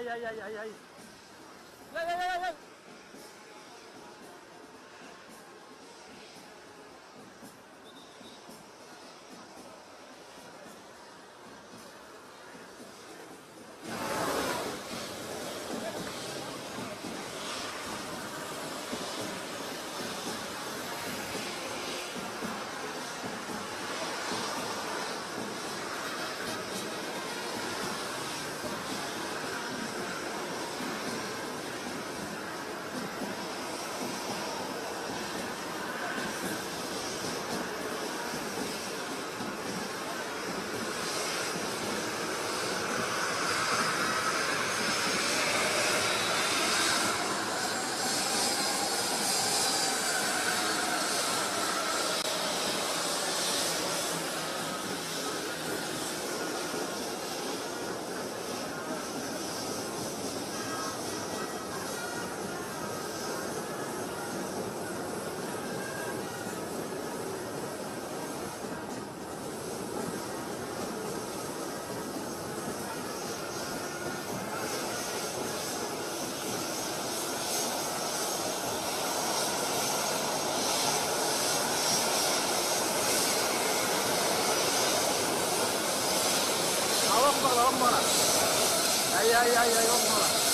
ay. Ay. وقمرة أي وقمرة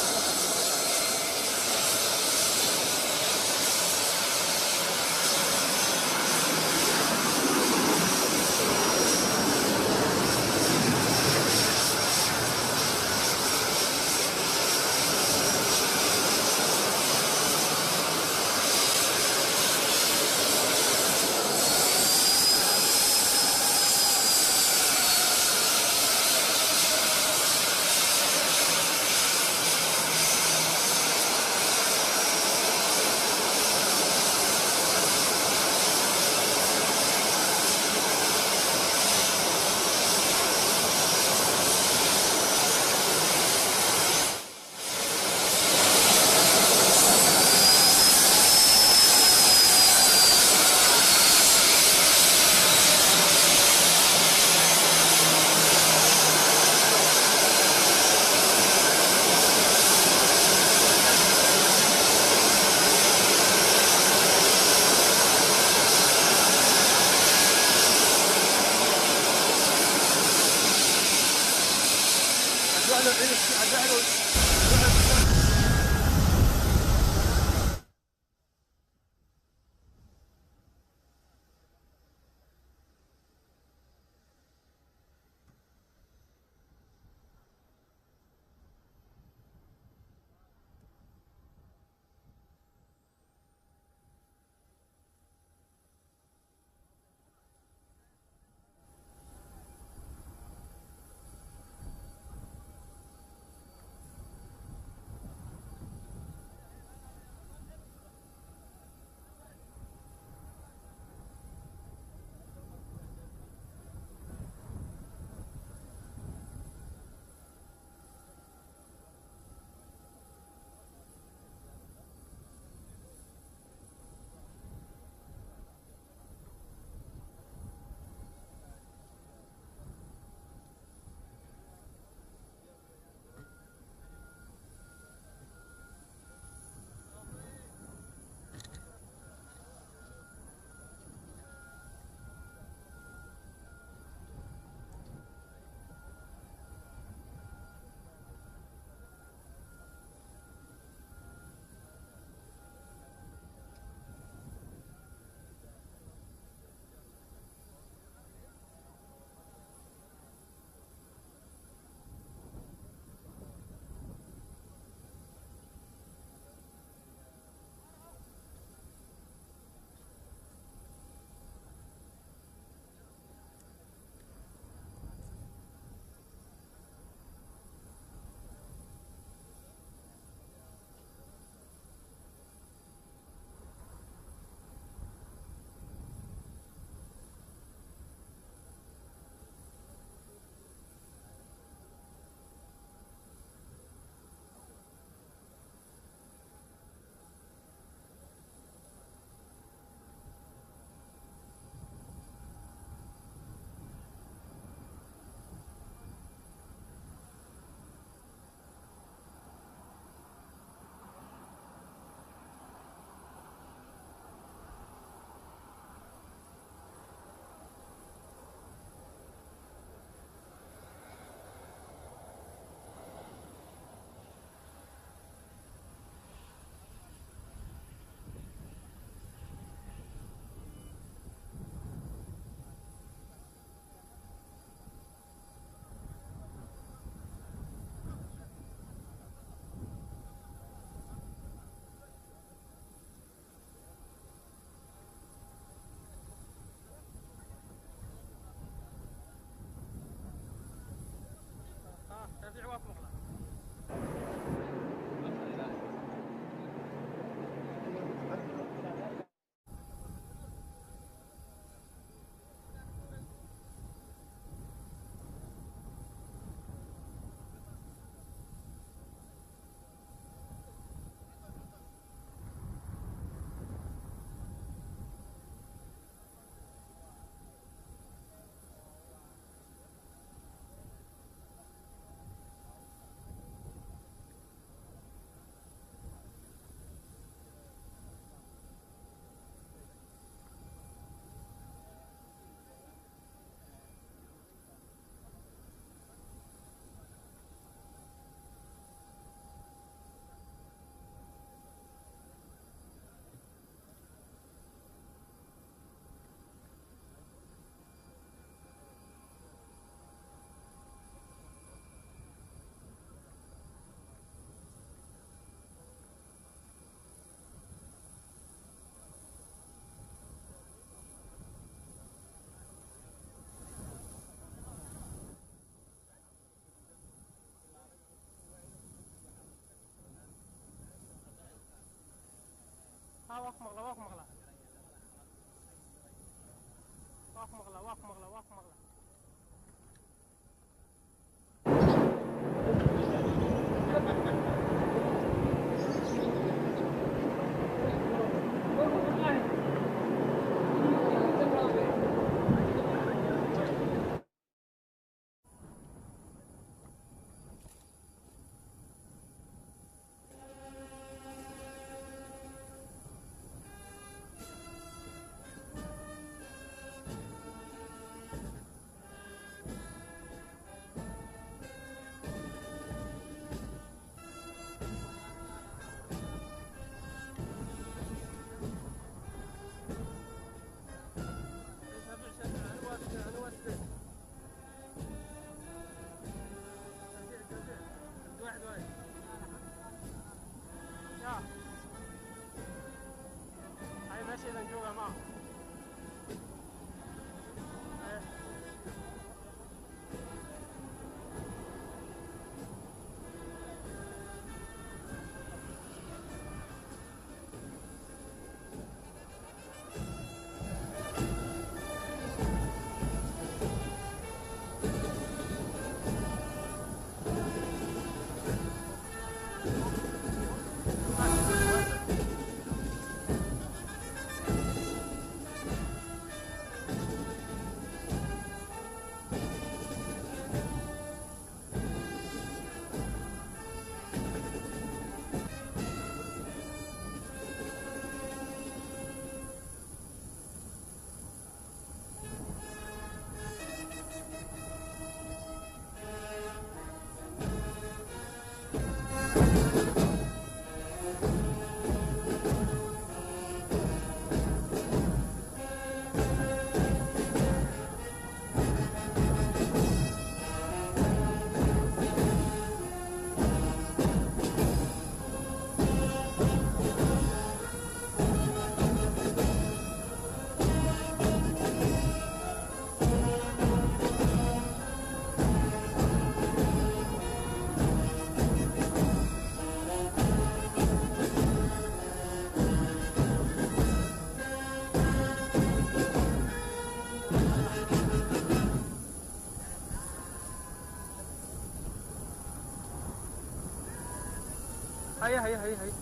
هي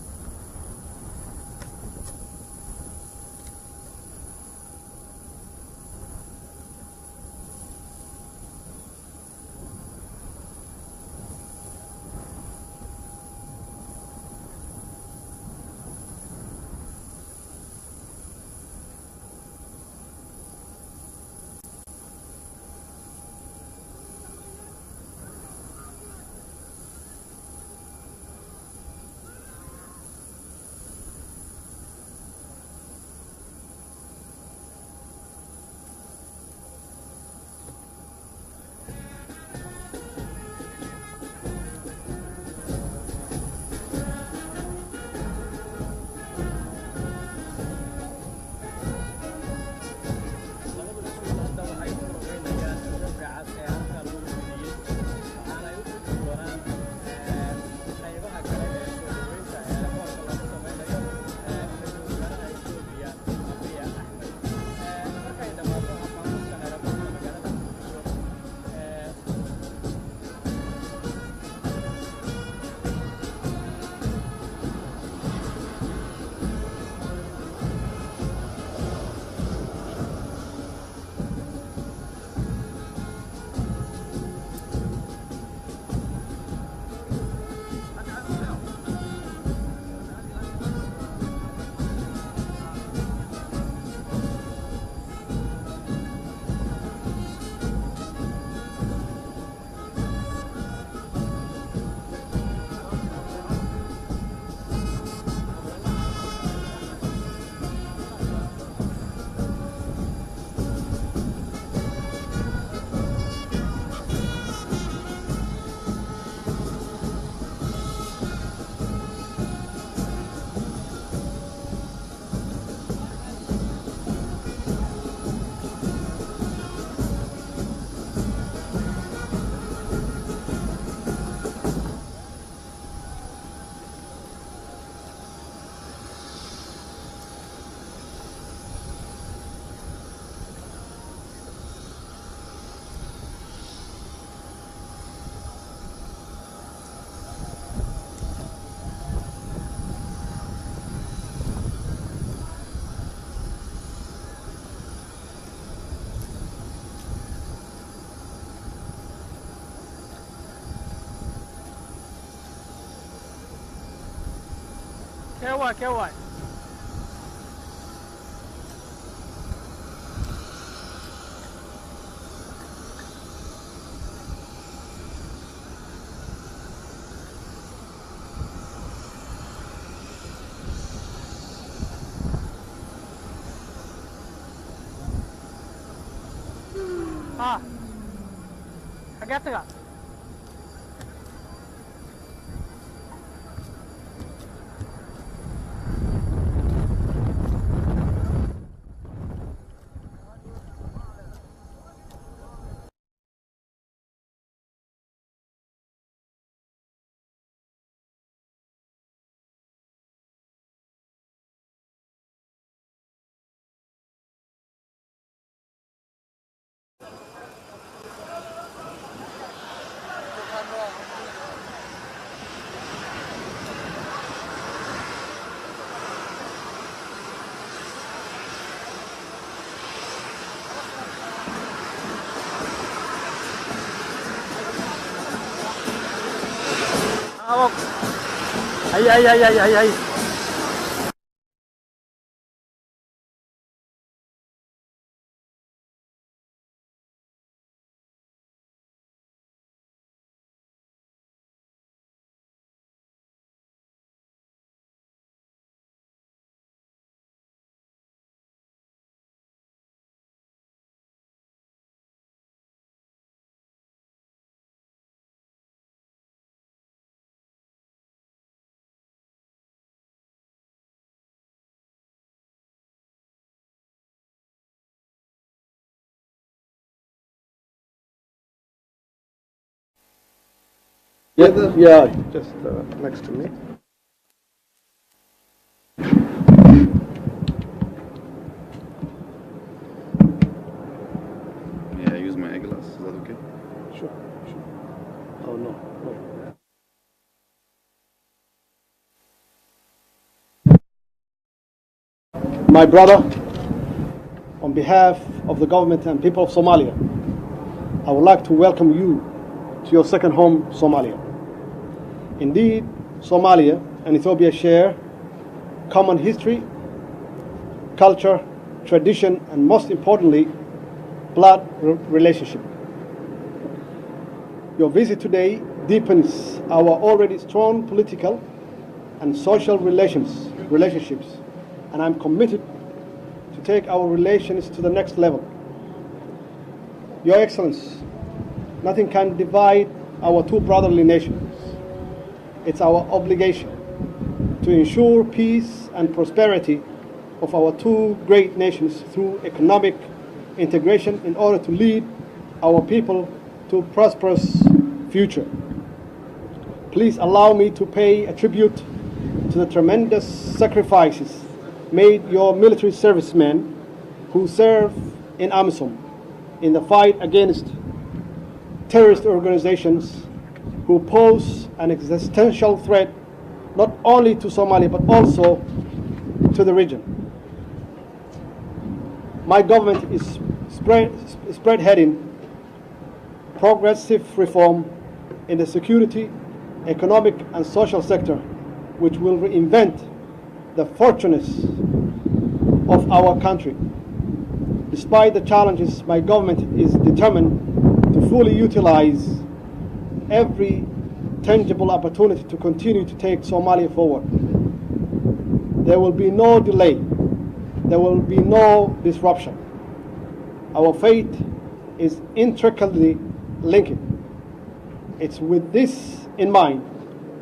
Kee waay? Xagee tagaa? Ay. Yeah, just next to me. May I use my eyeglass? Is that okay? Sure. Oh, no. My brother, on behalf of the government and people of Somalia, I would like to welcome you to your second home, Somalia. Indeed, Somalia and Ethiopia share common history, culture, tradition, and most importantly, blood relationship. Your visit today deepens our already strong political and social relationships, and I'm committed to take our relations to the next level. Your Excellency, nothing can divide our two brotherly nations. It's our obligation to ensure peace and prosperity of our two great nations through economic integration in order to lead our people to a prosperous future. Please allow me to pay a tribute to the tremendous sacrifices made your military servicemen who serve in AMISOM in the fight against terrorist organizations who pose an existential threat not only to Somalia but also to the region. My government is spearheading progressive reform in the security, economic and social sector, which will reinvent the fortunes of our country. Despite the challenges, my government is determined to fully utilize every tangible opportunity to continue to take Somalia forward. There will be no delay. There will be no disruption. Our fate is intricately linked. It's with this in mind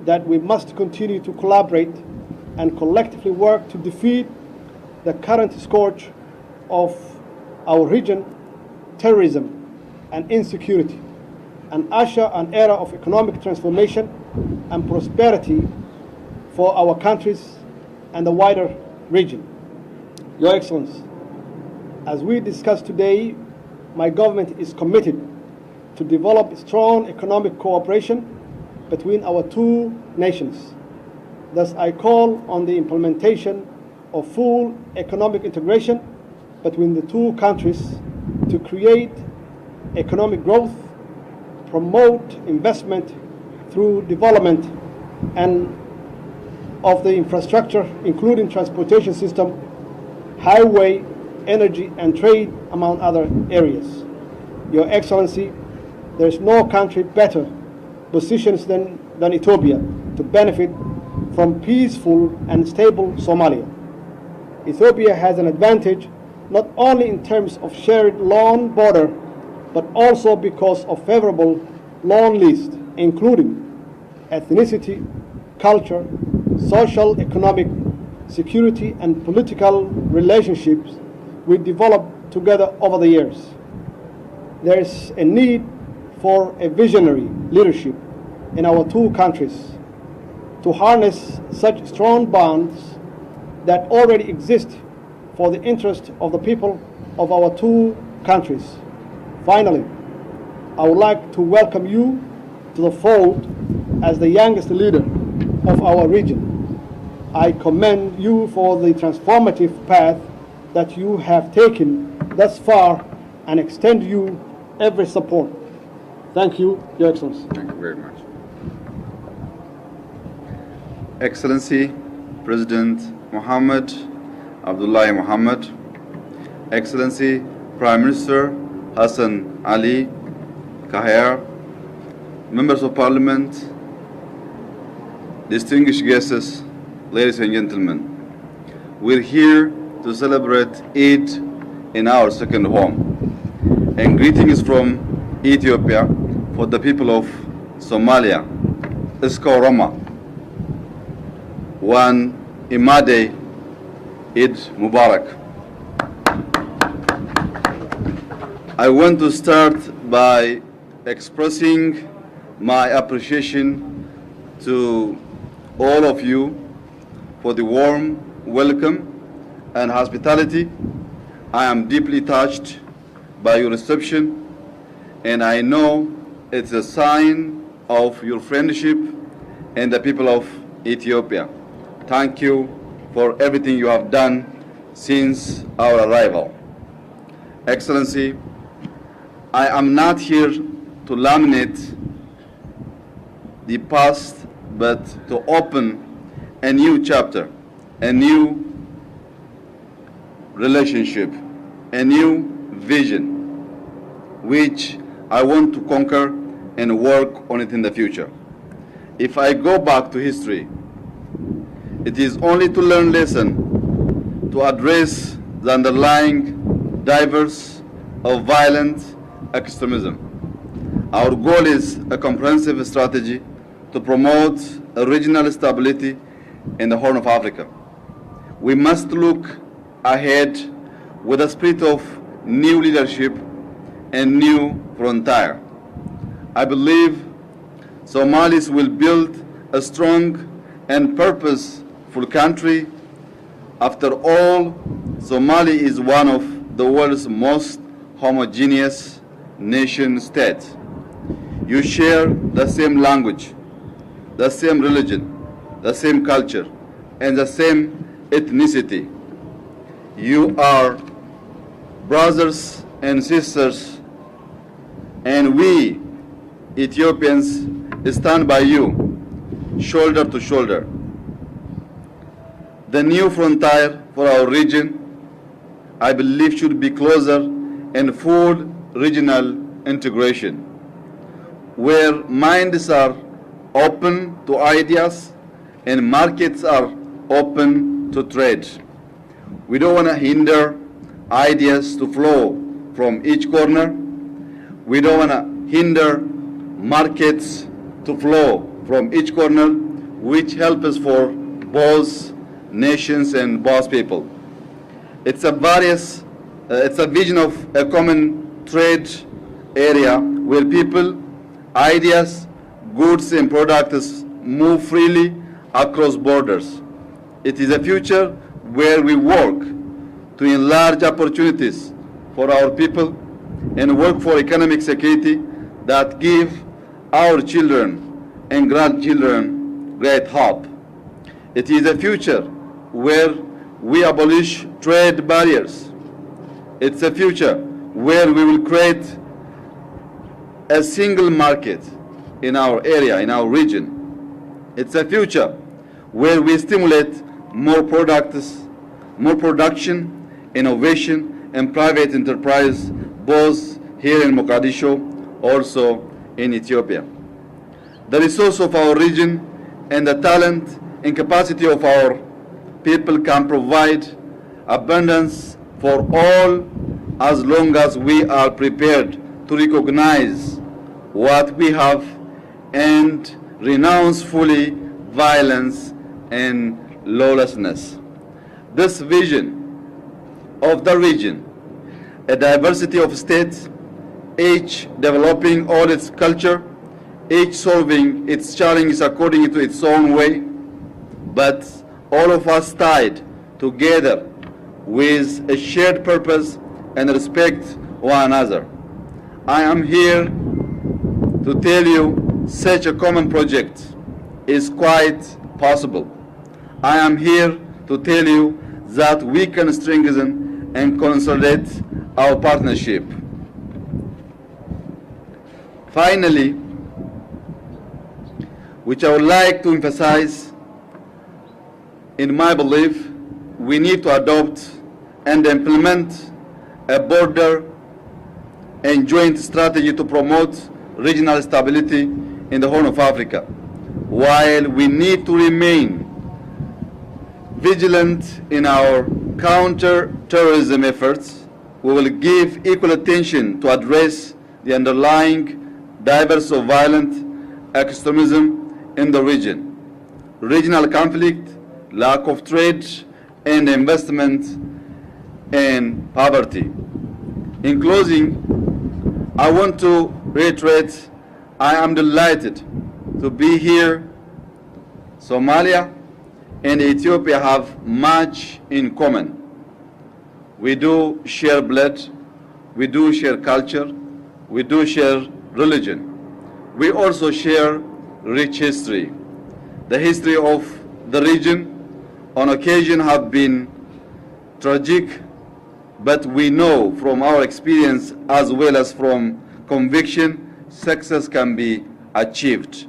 that we must continue to collaborate and collectively work to defeat the current scourge of our region, terrorism and insecurity, and usher an era of economic transformation and prosperity for our countries and the wider region. Your Excellency, as we discussed today, my government is committed to develop strong economic cooperation between our two nations. Thus, I call on the implementation of full economic integration between the two countries to create economic growth, promote investment through development, and of the infrastructure, including transportation system, highway, energy, and trade, among other areas. Your Excellency, there is no country better positioned than Ethiopia to benefit from peaceful and stable Somalia. Ethiopia has an advantage not only in terms of shared long border, but also because of favorable long list, including ethnicity, culture, social, economic, security, and political relationships we developed together over the years. There is a need for a visionary leadership in our two countries to harness such strong bonds that already exist for the interest of the people of our two countries. Finally, I would like to welcome you to the fold as the youngest leader of our region. I commend you for the transformative path that you have taken thus far and extend you every support. Thank you, Your Excellency. Thank you very much. Excellency, President Mohammed Abdullahi Mohammed, Excellency Prime Minister Hassan Ali Kahir, Members of Parliament, distinguished guests, ladies and gentlemen, we're here to celebrate Eid in our second home. And greetings from Ethiopia for the people of Somalia. Iska Roma. One Imade Eid Mubarak. I want to start by expressing my appreciation to all of you for the warm welcome and hospitality. I am deeply touched by your reception, and I know it's a sign of your friendship and the people of Ethiopia. Thank you for everything you have done since our arrival. Excellency, I am not here to laminate the past, but to open a new chapter, a new relationship, a new vision, which I want to conquer and work on it in the future. If I go back to history, it is only to learn lesson, to address the underlying drivers of violent extremism. Our goal is a comprehensive strategy to promote a regional stability in the Horn of Africa. We must look ahead with a spirit of new leadership and new frontier. I believe Somalis will build a strong and purposeful country. After all, Somalia is one of the world's most homogeneous nation states. You share the same language, the same religion, the same culture, and the same ethnicity. You are brothers and sisters, and we Ethiopians stand by you, shoulder to shoulder. The new frontier for our region, I believe, should be closer and full regional integration, where minds are open to ideas and markets are open to trade. We don't want to hinder ideas to flow from each corner. We don't want to hinder markets to flow from each corner, which help us for both nations and both people. It's a vision of a common trade area where people, ideas, goods and products move freely across borders. It is a future where we work to enlarge opportunities for our people and work for economic security that give our children and grandchildren great hope. It is a future where we abolish trade barriers. It's a future where we will create a single market in our area, in our region. It's a future where we stimulate more products, more production, innovation, and private enterprise, both here in Mogadishu, also in Ethiopia. The resource of our region and the talent and capacity of our people can provide abundance for all as long as we are prepared to recognize what we have and renounce fully violence and lawlessness. This vision of the region, a diversity of states, each developing all its culture, each solving its challenges according to its own way, but all of us tied together with a shared purpose and respect one another. I am here to tell you such a common project is quite possible. I am here to tell you that we can strengthen and consolidate our partnership. Finally, which I would like to emphasize, in my belief, we need to adopt and implement a border and joint strategy to promote regional stability in the Horn of Africa. While we need to remain vigilant in our counter-terrorism efforts, we will give equal attention to address the underlying drivers of violent extremism in the region: regional conflict, lack of trade and investment, and poverty. In closing, I want to reiterate I am delighted to be here. Somalia and Ethiopia have much in common. We do share blood, we do share culture, we do share religion. We also share rich history. The history of the region on occasion have been tragic, but we know from our experience as well as from conviction, success can be achieved.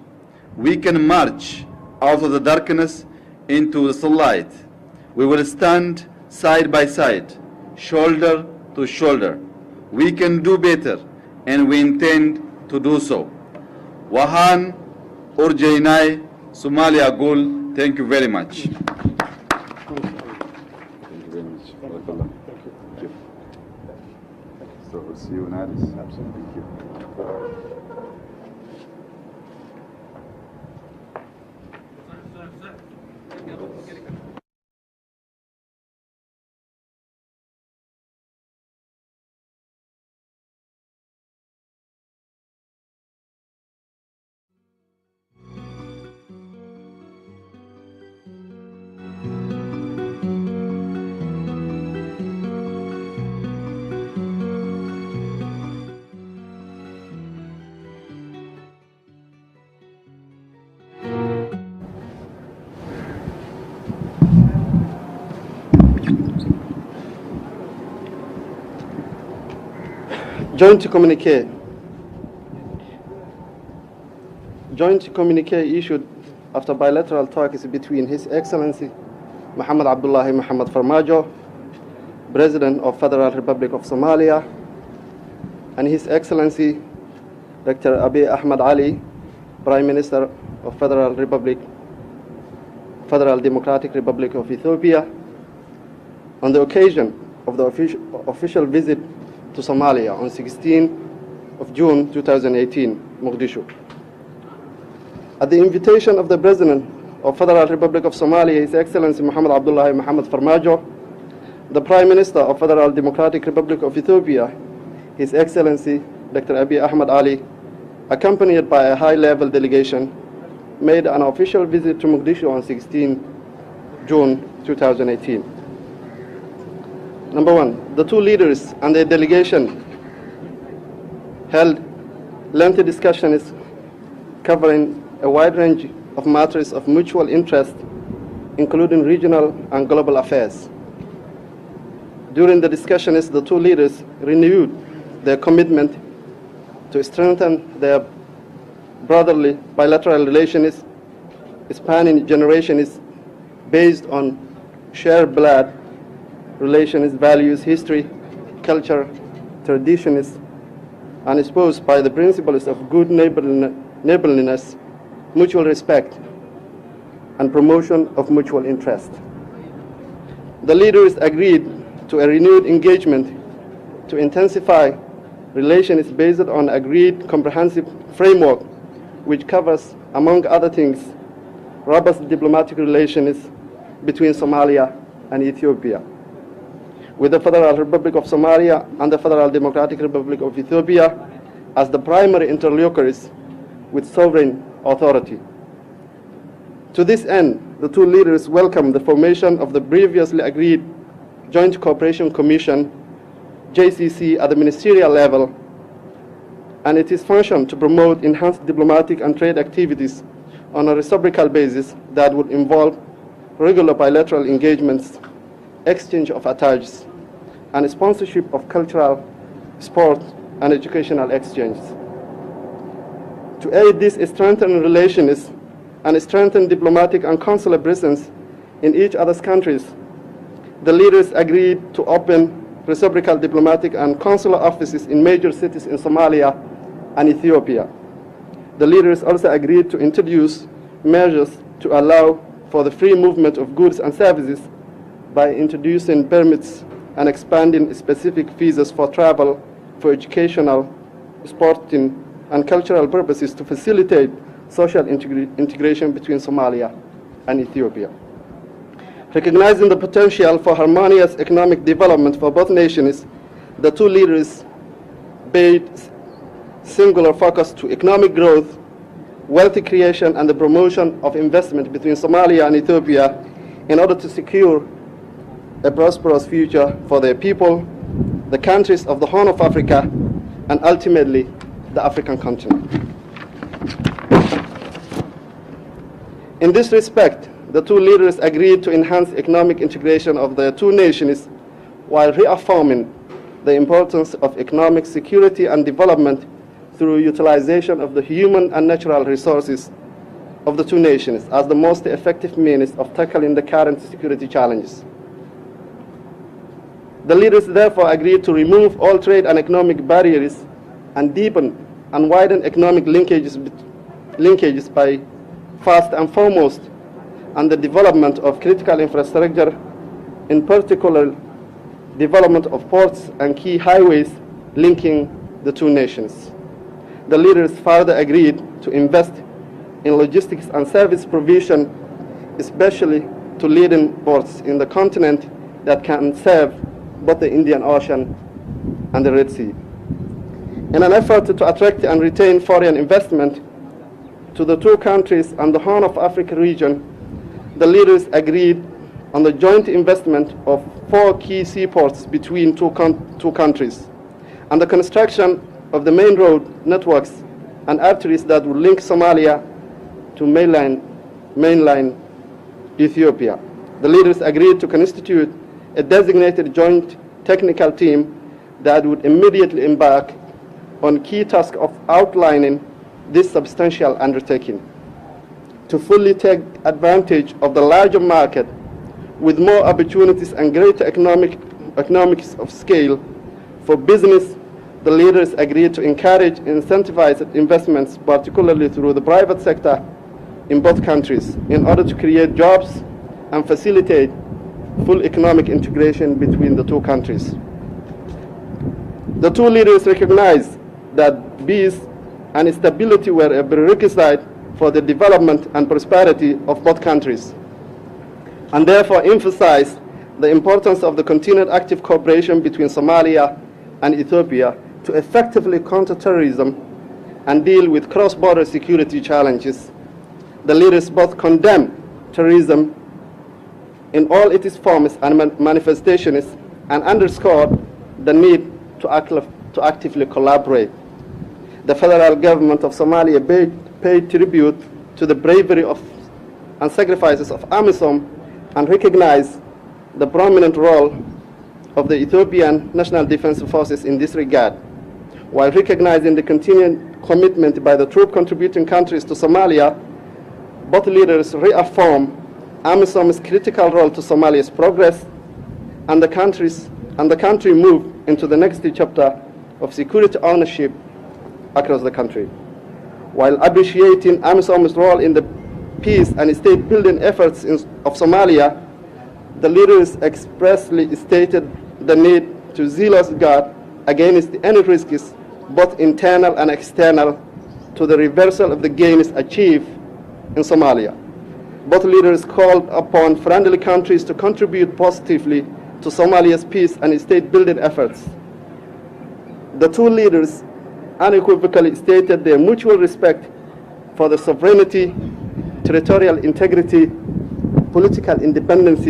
We can march out of the darkness into the sunlight. We will stand side by side, shoulder to shoulder. We can do better, and we intend to do so. Wahan Urjainai Somalia Gul, thank you very much. Thank you very much. Thank you. So we'll see you in Addis. Absolutely. Thank you. Joint communique issued after bilateral talks between His Excellency Muhammad Abdullahi Muhammad Farmajo, President of Federal Republic of Somalia, and His Excellency Dr. Abiy Ahmed Ali, Prime Minister of Federal Democratic Republic of Ethiopia, on the occasion of the official visit to Somalia on 16th of June 2018, Muqdisho. At the invitation of the President of Federal Republic of Somalia, His Excellency Muhammad Abdullahi Muhammad Farmajo, the Prime Minister of Federal Democratic Republic of Ethiopia, His Excellency Dr. Abiy Ahmed Ali, accompanied by a high-level delegation, made an official visit to Muqdisho on 16 June 2018. Number one, the two leaders and their delegation held lengthy discussions covering a wide range of matters of mutual interest, including regional and global affairs. During the discussions, the two leaders renewed their commitment to strengthen their brotherly bilateral relations spanning generations based on shared blood relations, values, history, culture, traditions, and exposed by the principles of good neighborliness, mutual respect, and promotion of mutual interest. The leaders agreed to a renewed engagement to intensify relations based on agreed comprehensive framework which covers, among other things, robust diplomatic relations between Somalia and Ethiopia, with the Federal Republic of Somalia and the Federal Democratic Republic of Ethiopia as the primary interlocutors with sovereign authority. To this end, the two leaders welcomed the formation of the previously agreed Joint Cooperation Commission, JCC, at the ministerial level, and it is functioned to promote enhanced diplomatic and trade activities on a reciprocal basis that would involve regular bilateral engagements, exchange of attaches, and sponsorship of cultural, sport, and educational exchanges. To aid these strengthened relations and strengthen diplomatic and consular presence in each other's countries, the leaders agreed to open reciprocal diplomatic and consular offices in major cities in Somalia and Ethiopia. The leaders also agreed to introduce measures to allow for the free movement of goods and services by introducing permits and expanding specific visas for travel, for educational, sporting, and cultural purposes to facilitate social integration between Somalia and Ethiopia. Recognizing the potential for harmonious economic development for both nations, the two leaders paid singular focus to economic growth, wealth creation, and the promotion of investment between Somalia and Ethiopia in order to secure a prosperous future for their people, the countries of the Horn of Africa, and ultimately the African continent. In this respect, the two leaders agreed to enhance economic integration of the two nations while reaffirming the importance of economic security and development through utilization of the human and natural resources of the two nations as the most effective means of tackling the current security challenges. The leaders therefore agreed to remove all trade and economic barriers and deepen and widen economic linkages by, first and foremost, and the development of critical infrastructure, in particular development of ports and key highways linking the two nations. The leaders further agreed to invest in logistics and service provision, especially to leading ports in the continent that can serve both the Indian Ocean and the Red Sea. In an effort to attract and retain foreign investment to the two countries and the Horn of Africa region, the leaders agreed on the joint investment of 4 key seaports between two countries and the construction of the main road networks and arteries that would link Somalia to mainland Ethiopia. The leaders agreed to constitute a designated joint technical team that would immediately embark on key task of outlining this substantial undertaking to fully take advantage of the larger market with more opportunities and greater economics of scale for business. The leaders agreed to encourage and incentivize investments, particularly through the private sector in both countries, in order to create jobs and facilitate full economic integration between the two countries. The two leaders recognized that peace and stability were a prerequisite for the development and prosperity of both countries, and therefore emphasized the importance of the continued active cooperation between Somalia and Ethiopia to effectively counter terrorism and deal with cross-border security challenges. The leaders both condemned terrorism in all its forms and manifestations and underscored the need to actively collaborate. The federal government of Somalia paid tribute to the bravery and sacrifices of AMISOM and recognized the prominent role of the Ethiopian National Defense Forces in this regard, while recognizing the continued commitment by the troop contributing countries to Somalia. Both leaders reaffirmed AMISOM's critical role to Somalia's progress and the country move into the next chapter of security ownership across the country. While appreciating AMISOM's role in the peace and state-building efforts of Somalia, the leaders expressly stated the need to zealously guard against any risks, both internal and external, to the reversal of the gains achieved in Somalia. Both leaders called upon friendly countries to contribute positively to Somalia's peace and state-building efforts. The two leaders unequivocally stated their mutual respect for the sovereignty, territorial integrity, political independence,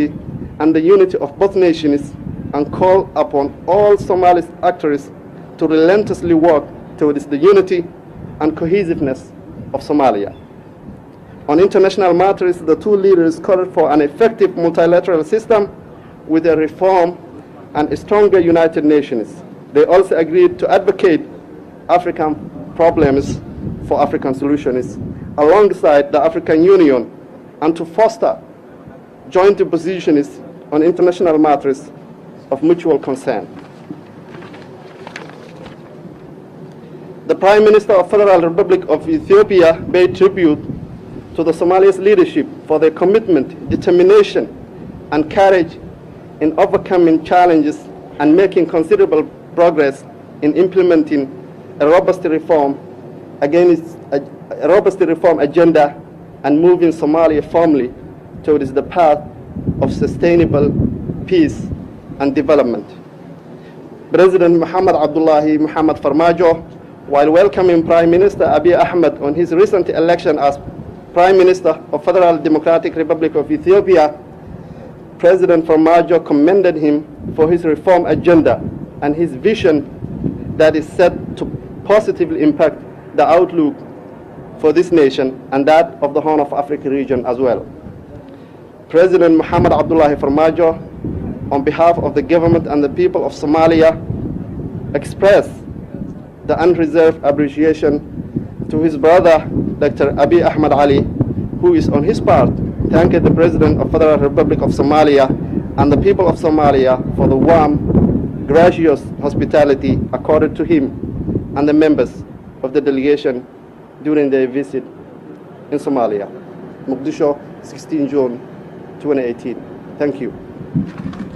and the unity of both nations, and called upon all Somali actors to relentlessly work towards the unity and cohesiveness of Somalia. On international matters, the two leaders called for an effective multilateral system with a reform and a stronger United Nations. They also agreed to advocate African problems for African solutions alongside the African Union and to foster joint positions on international matters of mutual concern. The Prime Minister of Federal Republic of Ethiopia paid tribute to the Somalia's leadership for their commitment, determination, and courage in overcoming challenges and making considerable progress in implementing a robust reform agenda and moving Somalia firmly towards the path of sustainable peace and development. President Mohamed Abdullahi Mohamed Farmajo, while welcoming Prime Minister Abiy Ahmed on his recent election as Prime Minister of Federal Democratic Republic of Ethiopia, President Farmajo commended him for his reform agenda and his vision that is set to positively impact the outlook for this nation and that of the Horn of Africa region as well. President Mohamed Abdullahi Farmajo, on behalf of the government and the people of Somalia, expressed the unreserved appreciation to his brother, Dr. Abiy Ahmed Ali, who is on his part thanked the President of Federal Republic of Somalia and the people of Somalia for the warm, gracious hospitality accorded to him and the members of the delegation during their visit in Somalia. Muqdisho, 16 June 2018. Thank you.